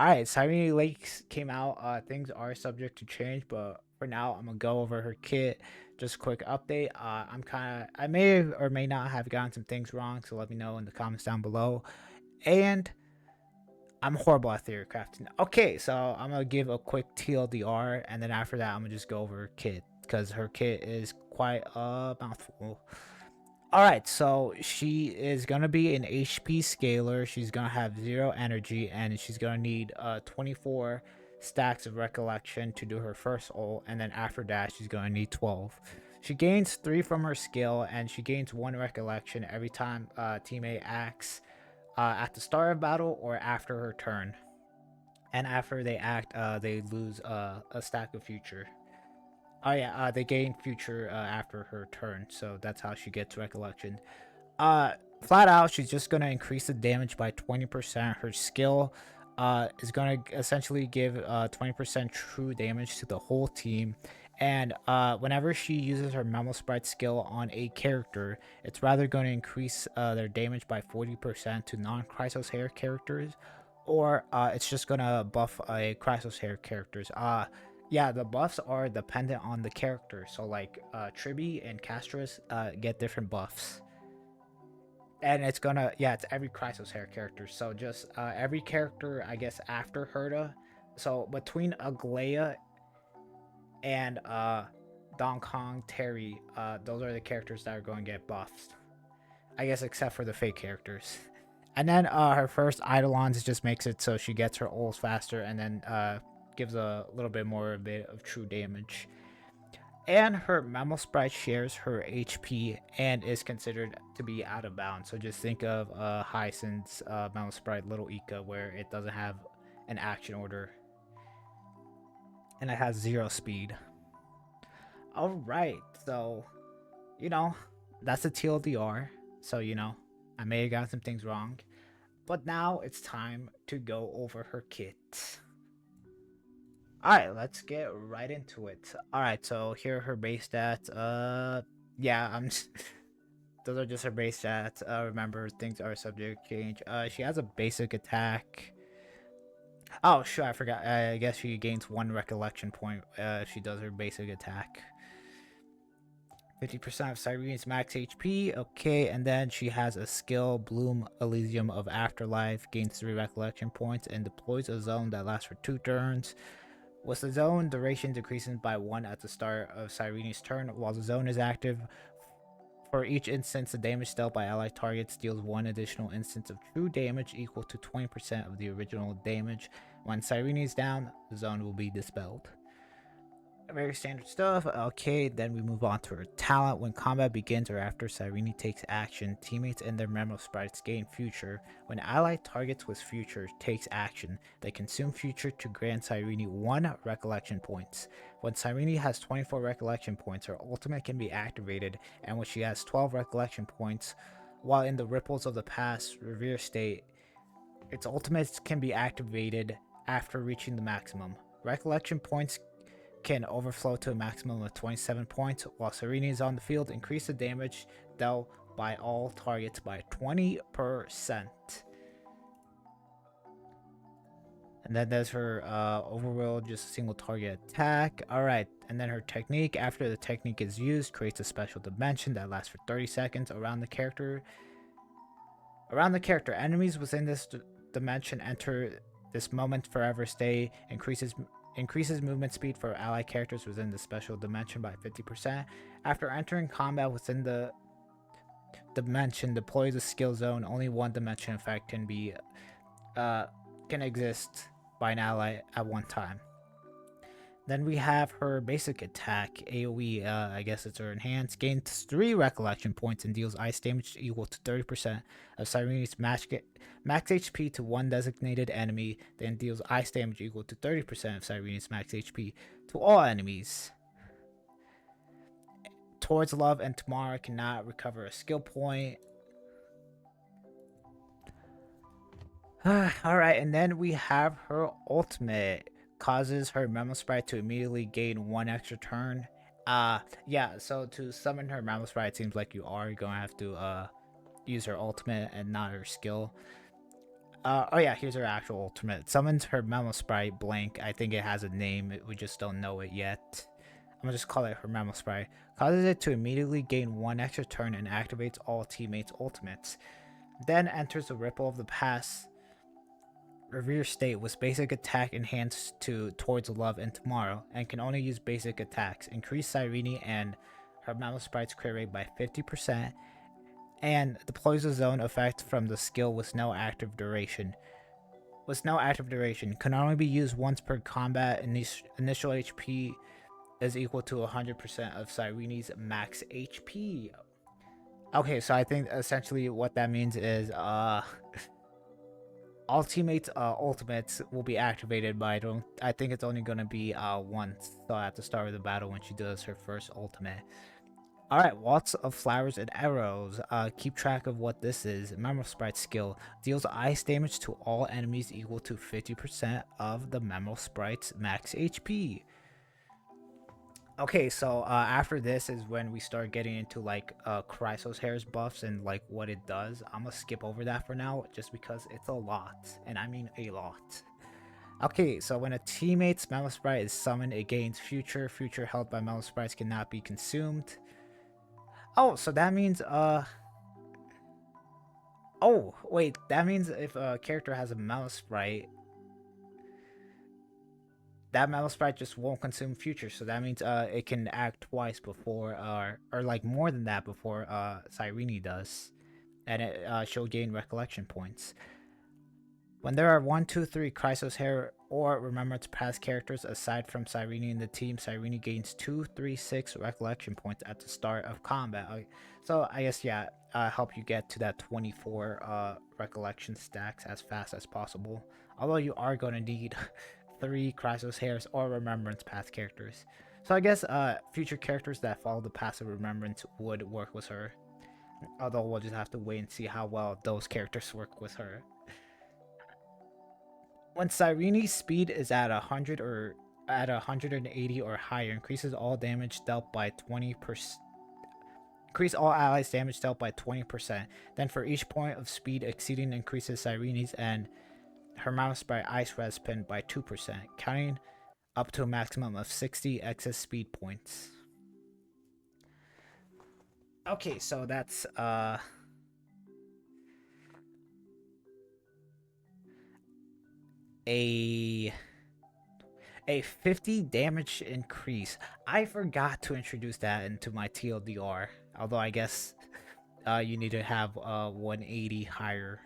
Alright, Cyrene Lakes came out. Things are subject to change, but for now, I'm gonna go over her kit. Just a quick update. I may or may not have gotten some things wrong, so let me know in the comments down below. And I'm horrible at theory crafting. Okay, so I'm gonna give a quick TLDR, and then after that, I'm gonna just go over her kit because her kit is quite a mouthful. All right, so she is gonna be an HP scaler. She's gonna have 0 energy, and she's gonna need 24 stacks of recollection to do her first ult, and then after that, she's gonna need 12. She gains 3 from her skill, and she gains 1 recollection every time teammate acts at the start of battle or after her turn. And after they act, they lose a stack of future. Oh yeah, they gain future after her turn, so that's how she gets recollection. Uh, Flat out, she's just gonna increase the damage by 20%. Her skill is gonna essentially give 20% true damage to the whole team. And whenever she uses her Memo Sprite skill on a character, it's rather going to increase their damage by 40% to non-Chrysos Hair characters, or it's just gonna buff a Chrysos Hair characters. Yeah, the buffs are dependent on the character. So like Tribi and Castris get different buffs. And it's gonna, yeah, it's every Chrysos Hair character. So just every character, I guess, after Herda. So between Aglaya and Don Kong, Terry, those are the characters that are going to get buffed. I guess except for the fake characters. And then her first Eidolons just makes it so she gets her ults faster, and then gives a little bit more of true damage. And her Mammal Sprite shares her HP and is considered to be out of bounds. So just think of Hyacinth's Mammal Sprite Little Ika, where it doesn't have an action order and it has 0 speed. Alright, so, you know, that's a TLDR. So, I may have got some things wrong. But now it's time to go over her kit. Alright, let's get right into it. Alright, so here are her base stats. Yeah, those are just her base stats. Remember, things are subject to change. She has a basic attack. Oh, sure, I forgot. I guess she gains 1 recollection point. She does her basic attack. 50% of Cyrene's max HP. Okay, and then she has a skill, Bloom Elysium of Afterlife, gains 3 recollection points, and deploys a zone that lasts for 2 turns. With the zone, duration decreases by 1 at the start of Cyrene's turn. While the zone is active, for each instance the damage dealt by allied targets deals 1 additional instance of true damage equal to 20% of the original damage. When Cyrene is down, the zone will be dispelled. Very standard stuff. Okay, then we move on to her talent. When combat begins or after Cyrene takes action, teammates and their Memo Sprites gain future. When allied targets with future takes action, they consume future to grant Cyrene 1 recollection points. When Cyrene has 24 recollection points, her ultimate can be activated, and when she has 12 recollection points, while in the Ripples of the Past Revere state, its ultimates can be activated after reaching the maximum. Recollection points can overflow to a maximum of 27 points. While Cyrene is on the field, increase the damage dealt by all targets by 20%. And then there's her overworld, just a single target attack. Alright, and then her technique. After the technique is used, creates a special dimension that lasts for 30 seconds around the character. Enemies within this dimension enter this moment forever stay, increases movement speed for allied characters within the special dimension by 50%. After entering combat within the dimension, deploys a skill zone. Only 1 dimension effect can exist by an ally at one time. Then we have her basic attack, AoE, I guess it's her enhanced, gains 3 recollection points and deals ice damage equal to 30% of Cyrene's max HP to 1 designated enemy, then deals ice damage equal to 30% of Cyrene's max HP to all enemies. Towards Love and Tamara cannot recover a skill point. Alright, and then we have her ultimate. Causes her Memo Sprite to immediately gain 1 extra turn. Yeah, so to summon her Memo Sprite, it seems like you are going to have to use her ultimate and not her skill. Oh yeah, here's her actual ultimate. Summons her Memo Sprite blank. I think it has a name. We just don't know it yet. I'm gonna just call it her Memo Sprite. Causes it to immediately gain 1 extra turn and activates all teammates' ultimates. Then enters the Ripple of the Past rear state with basic attack enhanced to Towards Love and Tomorrow, and can only use basic attacks. Increase Cyrene and her Memo Sprite's crit rate by 50%, and deploys a zone effect from the skill with no active duration. Can only be used once per combat. Initial HP is equal to 100% of Cyrene's max HP. Okay, so I think essentially what that means is all teammates' ultimates will be activated, but I think it's only gonna be once. So at the start of the battle when she does her first ultimate. Alright, Waltz of Flowers and Arrows. Keep track of what this is. Memo Sprite skill. Deals ice damage to all enemies equal to 50% of the Memo Sprite's max HP. Okay, so after this is when we start getting into like Chrysos Hair's buffs and like what it does. I'm gonna skip over that for now just because it's a lot, and I mean a lot. Okay, so when a teammate's Memo Sprite is summoned, it gains future. Future held by Memo Sprites cannot be consumed. Oh, so that means oh, wait, that means if a character has a Memo Sprite, that Memo Sprite just won't consume future. So that means it can act twice before or like more than that before Cyrene does. And she'll gain recollection points. When there are 1, 2, 3 Chrysos Hair or Remembrance Past characters aside from Cyrene in the team, Cyrene gains 2, 3, 6 recollection points at the start of combat. So I guess, yeah, help you get to that 24 recollection stacks as fast as possible. Although you are going to need 3 Chrysos Hairs or Remembrance Past characters. So I guess future characters that follow the passive Remembrance would work with her. Although we'll just have to wait and see how well those characters work with her. When Cyrene's speed is at 100 or at 180 or higher, increases all damage dealt by 20%. Increase all allies' damage dealt by 20%. Then for each point of speed exceeding increases Cyrene's and her mouse by ice res pin by 2%, counting up to a maximum of 60 excess speed points. Okay, so that's a 50 damage increase. I forgot to introduce that into my TLDR. Although I guess you need to have 180 higher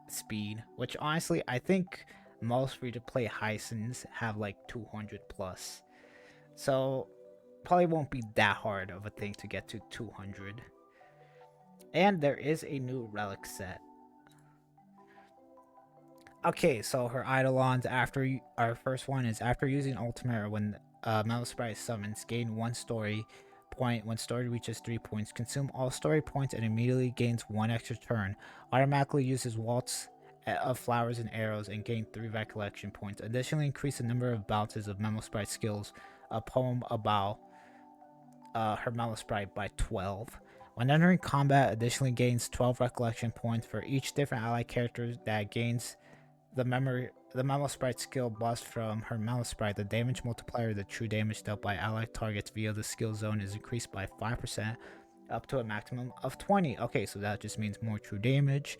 speed, which honestly I think most free-to-play Hisons have like 200 plus. So probably won't be that hard of a thing to get to 200. And there is a new relic set. Okay, so her Eidolons after our first one is after using Ultimate when Metal Sprite summons, gain 1 story point when story reaches 3 points, consume all story points and immediately gains 1 extra turn. Automatically uses Waltz of Flowers and Arrows and gain 3 recollection points. Additionally, increase the number of bounces of Memo Sprite skills, a poem about her Memo Sprite by 12. When entering combat, additionally gains 12 recollection points for each different ally character that gains the Memo Sprite skill bust from her Memo Sprite. The damage multiplier, the true damage dealt by allied targets via the skill zone, is increased by 5% up to a maximum of 20. Okay, so that just means more true damage.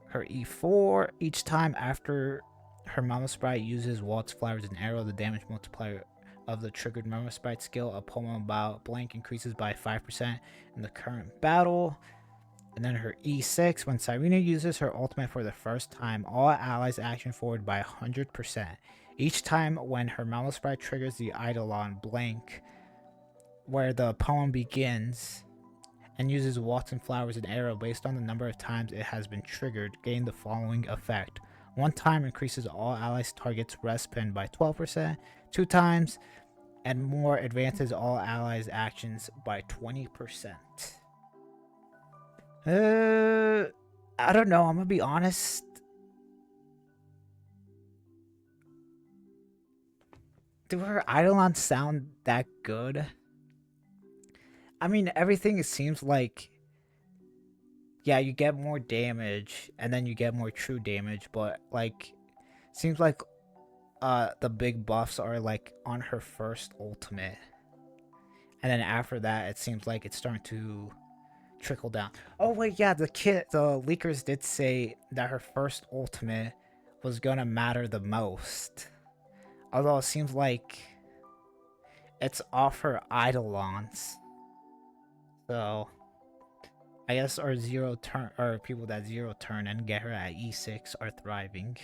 Her E4, each time after her Memo Sprite uses Waltz, Flowers, and Arrow, the damage multiplier of the triggered Memo Sprite skill, a poem about blank, increases by 5% in the current battle. And then her E6, when Cyrene uses her ultimate for the first time, all allies action forward by 100%. Each time when her Memo Sprite triggers the Eidolon blank, where the poem begins, and uses Waltz and Flowers and Arrow based on the number of times it has been triggered, gain the following effect. 1 time increases all allies targets rest pin by 12%, 2 times, and more advances all allies actions by 20%. I don't know. I'm gonna be honest. Do her Eidolons sound that good? I mean, everything seems like Yeah, you get more damage and then you get more true damage, but like seems like the big buffs are like on her first ultimate. And then after that it seems like it's starting to trickle down. Oh wait, yeah, the leakers did say that her first ultimate was gonna matter the most. Although it seems like it's off her eidolons. So I guess our zero turn or people that zero turn and get her at E6 are thriving.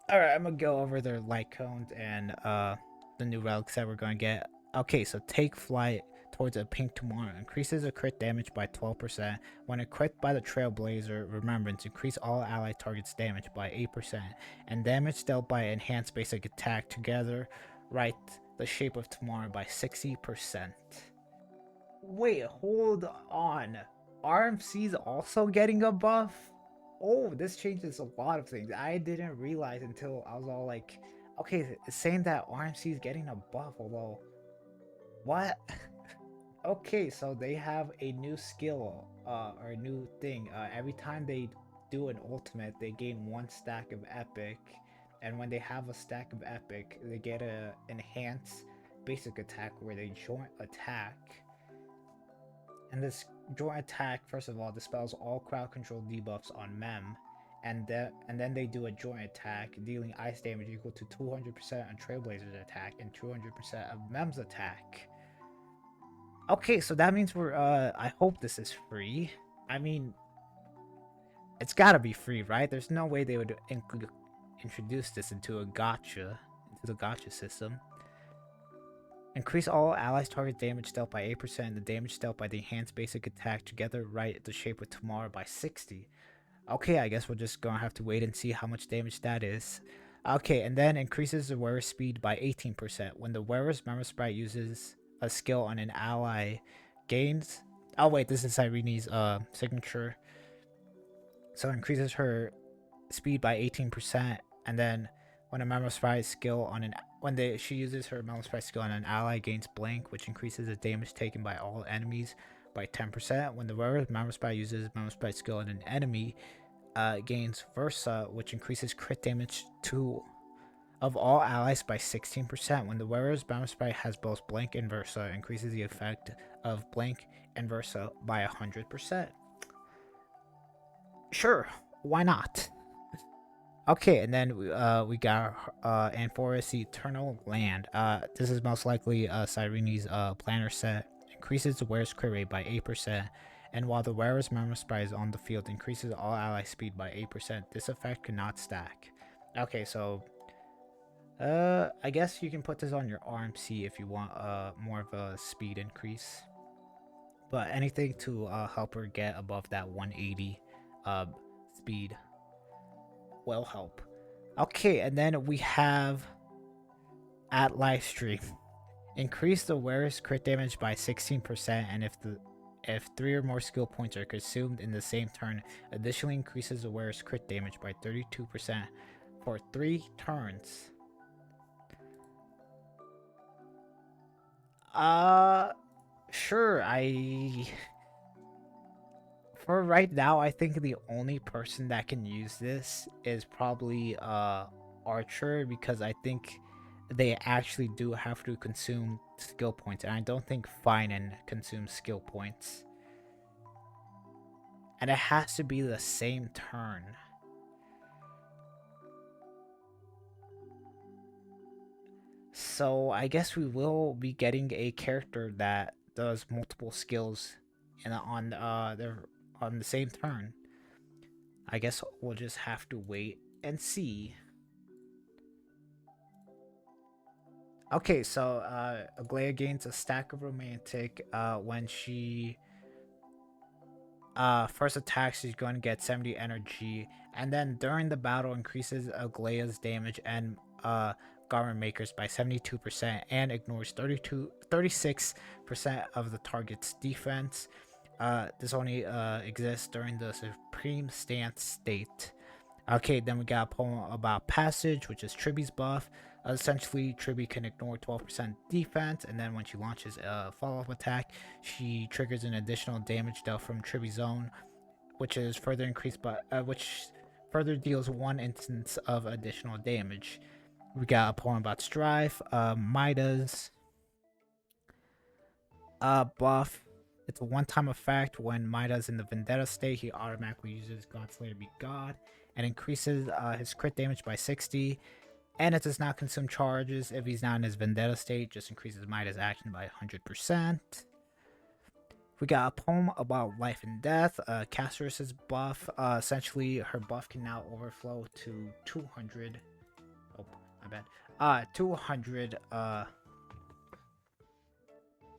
Alright, I'm gonna go over their light cones and the new relics that we're gonna get. Okay, so take flight towards a pink tomorrow. Increases a crit damage by 12%. When equipped by the Trailblazer Remembrance, increase all allied targets damage by 8%. And damage dealt by enhanced basic attack together right the shape of tomorrow by 60%. Wait, hold on. RMC's also getting a buff? Oh, this changes a lot of things. I didn't realize until I was all like, okay, it's saying that RMC is getting a buff, although, what? Okay, so they have a new skill, or a new thing. Every time they do an ultimate, they gain 1 stack of epic, and when they have a stack of epic, they get a enhanced basic attack where they joint attack. And this joint attack, first of all, dispels all crowd control debuffs on Mem, and then they do a joint attack, dealing ice damage equal to 200% on Trailblazer's attack and 200% of Mem's attack. Okay, so that means we're I hope this is free. I mean, it's gotta be free, right? There's no way they would introduce this into a gacha, into the gacha system. Increase all allies' target damage dealt by 8% and the damage dealt by the enhanced basic attack together right the shape with tomorrow by 60. Okay, I guess we're just gonna have to wait and see how much damage that is. Okay, and then increases the wearer's speed by 18%. When the wearer's member sprite uses a skill on an ally, gains... Oh wait, this is Cyrene's signature. So increases her speed by 18%, and then when a member sprite skill on an she uses her member sprite skill on an ally, gains blank, which increases the damage taken by all enemies by 10%. When the wearer's member sprite uses member sprite skill on an enemy, gains Versa, which increases crit damage of all allies by 16%. When the wearer's member sprite has both blank and Versa, increases the effect of blank and Versa by 100%. Sure, why not? Okay, and then we got Amphora's Eternal Land. This is most likely Cyrene's planner set. Increases the wearer's crit rate by 8%, and while the wearer's member sprite is on the field, increases all ally speed by 8%. This effect cannot stack. Okay, so I guess you can put this on your RMC if you want more of a speed increase. But anything to help her get above that 180 speed will help. Okay, and then we have at live stream. Increase the wearer's crit damage by 16%, and if 3 or more skill points are consumed in the same turn, additionally increases the wearer's crit damage by 32% for 3 turns. Sure, for right now, I think the only person that can use this is probably Archer, because I think they actually do have to consume skill points, and I don't think Finan consumes skill points. And it has to be the same turn. So I guess we will be getting a character that does multiple skills on the same turn. I guess we'll just have to wait and see. Okay, so Aglaya gains a stack of romantic when she first attacks. She's going to get 70 energy, and then during the battle increases Aglaya's damage and garment makers by 72% and ignores 36% of the target's defense. This only exists during the Supreme Stance state. Okay, then we got a poem about Passage, which is Triby's buff. Essentially, Triby can ignore 12% defense, and then when she launches a follow-up attack, she triggers an additional damage dealt from Triby's zone, which is further increased by which further deals 1 instance of additional damage. We got a poem about Strife, Midas, buff. It's a one-time effect. When Mida's in the Vendetta state, he automatically uses Godslayer Be God and increases his crit damage by 60. And it does not consume charges if he's not in his Vendetta state. Just increases Mida's action by 100%. We got a poem about life and death. Casterus's buff. Essentially, her buff can now overflow to 200. Oh, my bad. 200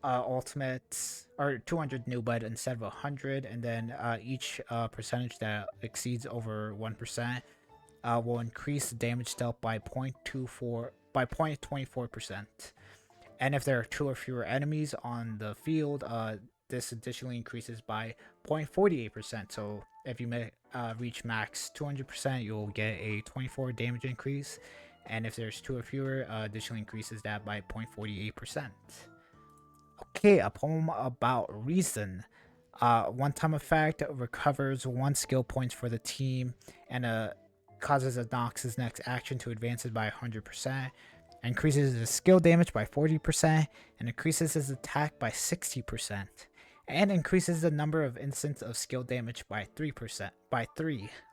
ultimates, or 200 new bud instead of 100, and then each percentage that exceeds over 1% will increase the damage dealt by 0.24%. And if there are 2 or fewer enemies on the field, this additionally increases by 0.48%. So if you reach max 200%, you'll get a 24 damage increase, and if there's 2 or fewer, additionally increases that by 0.48%. Okay, a poem about Reason. One-time effect, recovers 1 skill points for the team, and causes Nox's next action to advance it by 100%, increases his skill damage by 40%, and increases his attack by 60%, and increases the number of instances of skill damage by 3%,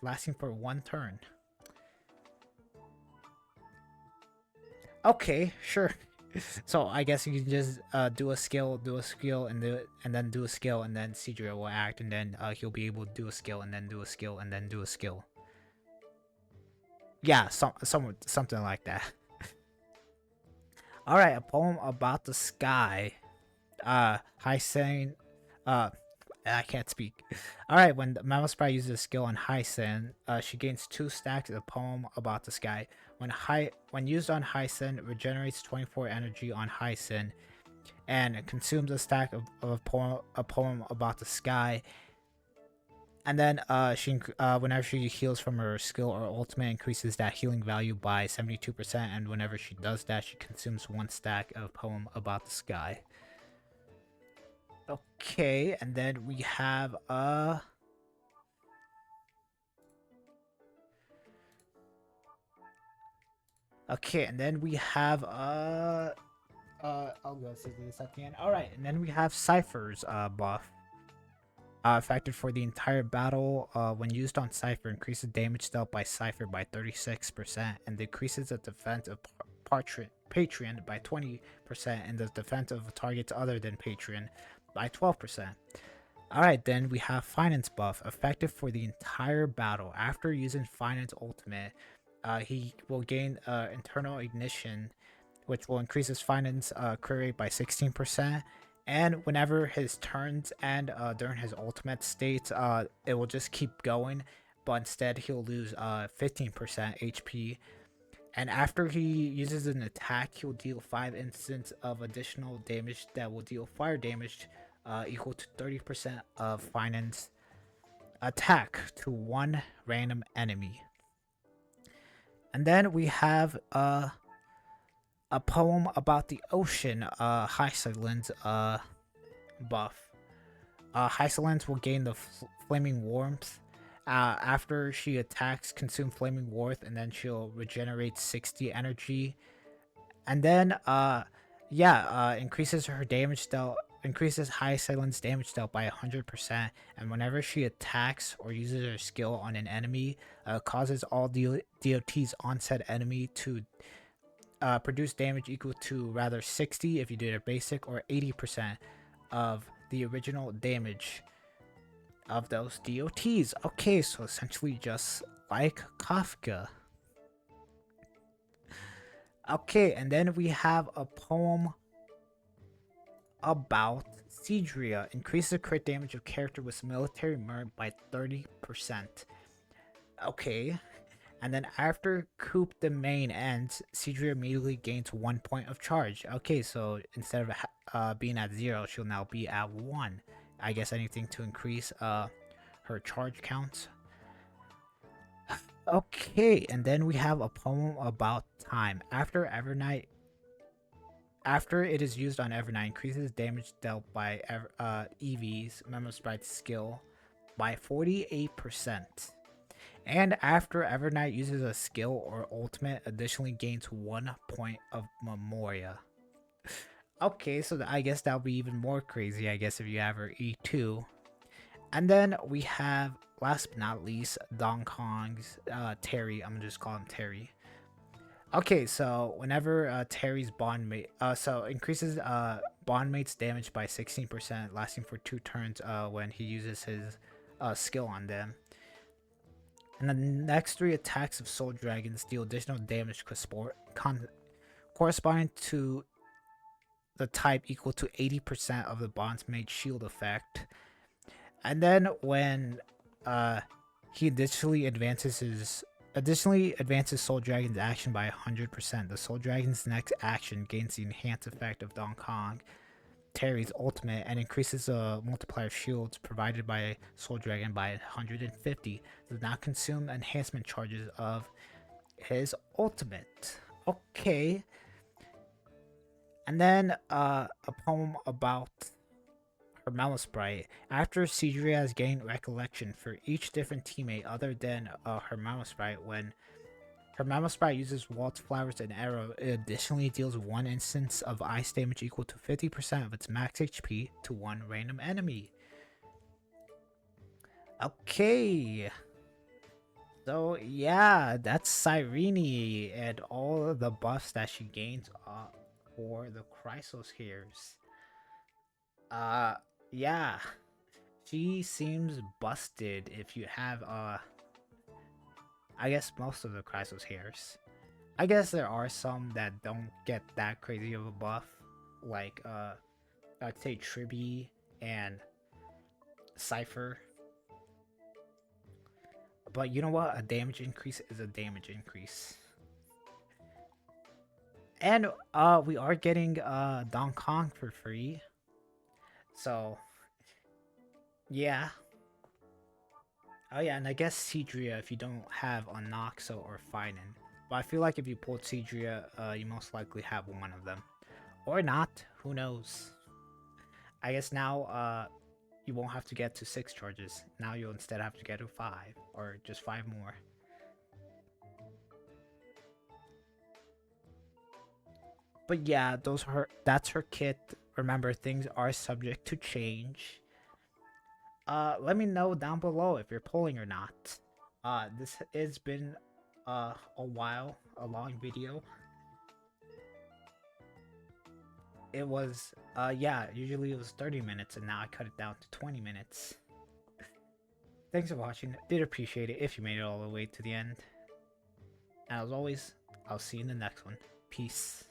lasting for 1 turn. Okay, sure. So I guess you can just do a skill, and then do a skill, and then Seadra will act, and then he'll be able to do a skill, and then do a skill, and then do a skill. Yeah, something like that. All right, a poem about the sky. Hyacin. I can't speak. All right, when the Mammal Sprite uses a skill on Hyacin, she gains 2 stacks of the poem about the sky. When used on Hyacin, regenerates 24 energy on Hyacin, and consumes a stack of a poem about the sky. And then whenever she heals from her skill or ultimate, increases that healing value by 72%. And whenever she does that, she consumes 1 stack of poem about the sky. Okay, and then we have okay, and then we have I'll go see this at the end. All right, and then we have Cypher's buff. Effective for the entire battle. When used on Cypher, increases damage dealt by Cypher by 36%, and decreases the defense of Patreon by 20%, and the defense of targets other than Patreon by 12%. Alright, then we have Finance buff. Effective for the entire battle. After using Finance ultimate, he will gain internal ignition, which will increase his Finance crit rate by 16%. And whenever his turns end during his ultimate states, it will just keep going, but instead he'll lose 15% HP. And after he uses an attack, he'll deal 5 instances of additional damage that will deal fire damage equal to 30% of Finance attack to 1 random enemy. And then we have a poem about the ocean, Hyaclin's buff. Hyaclin's will gain the flaming warmth. After she attacks, consume flaming warmth, and then she'll regenerate 60 energy. And then, increases her damage dealt, increases Hyaclin's damage dealt by 100%. And whenever she attacks or uses her skill on an enemy, causes all DOT's onset enemy to produce damage equal to rather 60 if you did a basic, or 80% of the original damage of those DOTs. Okay, so essentially just like Kafka. Okay, and then we have a poem about Seadra. Increases the crit damage of character with military merit by 30%. Okay. And then after Coup de Main ends, Seadra immediately gains 1 point of charge. Okay, so instead of being at 0, she'll now be at 1. I guess anything to increase her charge counts. Okay, and then we have a poem about time. After it is used on Evernight, increases damage dealt by EV's Memo Sprite skill by 48%. And after Evernight uses a skill or ultimate, additionally gains 1 point of Memoria. Okay, so I guess that'll be even more crazy, I guess, if you have her E2. And then we have, last but not least, Don Kong's Terry. I'm gonna just call him Terry. Okay, so whenever Terry's bond mate, so increases bond mate's damage by 16%, lasting for 2 turns when he uses his skill on them. And the next 3 attacks of Soul Dragons deal additional damage corresponding to the type equal to 80% of the bond's mate shield effect. And then when he additionally advances Soul Dragon's action by 100%, the Soul Dragon's next action gains the enhanced effect of Don Kong, Terry's ultimate, and increases the multiplier of shields provided by Soul Dragon by 150. Does not consume enhancement charges of his ultimate. Okay. And then a poem about her Sprite. After Cedria has gained recollection for each different teammate other than her Sprite, when her Sprite uses Waltz Flowers and Arrow, it additionally deals 1 instance of ice damage equal to 50% of its max HP to 1 random enemy. Okay. So yeah, that's Cyrene and all of the buffs that she gains for the Chrysos hairs. Uh, yeah. She seems busted if you have, I guess most of the Chrysos hairs. I guess there are some that don't get that crazy of a buff, like, I'd say Tribby and Cypher. But you know what? A damage increase is a damage increase. And, we are getting, Don Kong for free. So, yeah. Oh yeah, and I guess Cedria if you don't have a Noxo or Finan. But I feel like if you pulled Cedria, you most likely have one of them. Or not, who knows. I guess now, you won't have to get to 6 charges. Now you'll instead have to get to 5, or just 5 more. But yeah, that's her kit. Remember, things are subject to change. Let me know down below if you're pulling or not. This has been a while, a long video. It was yeah, usually it was 30 minutes and now I cut it down to 20 minutes. Thanks for watching. Did appreciate it if you made it all the way to the end. And as always, I'll see you in the next one. Peace.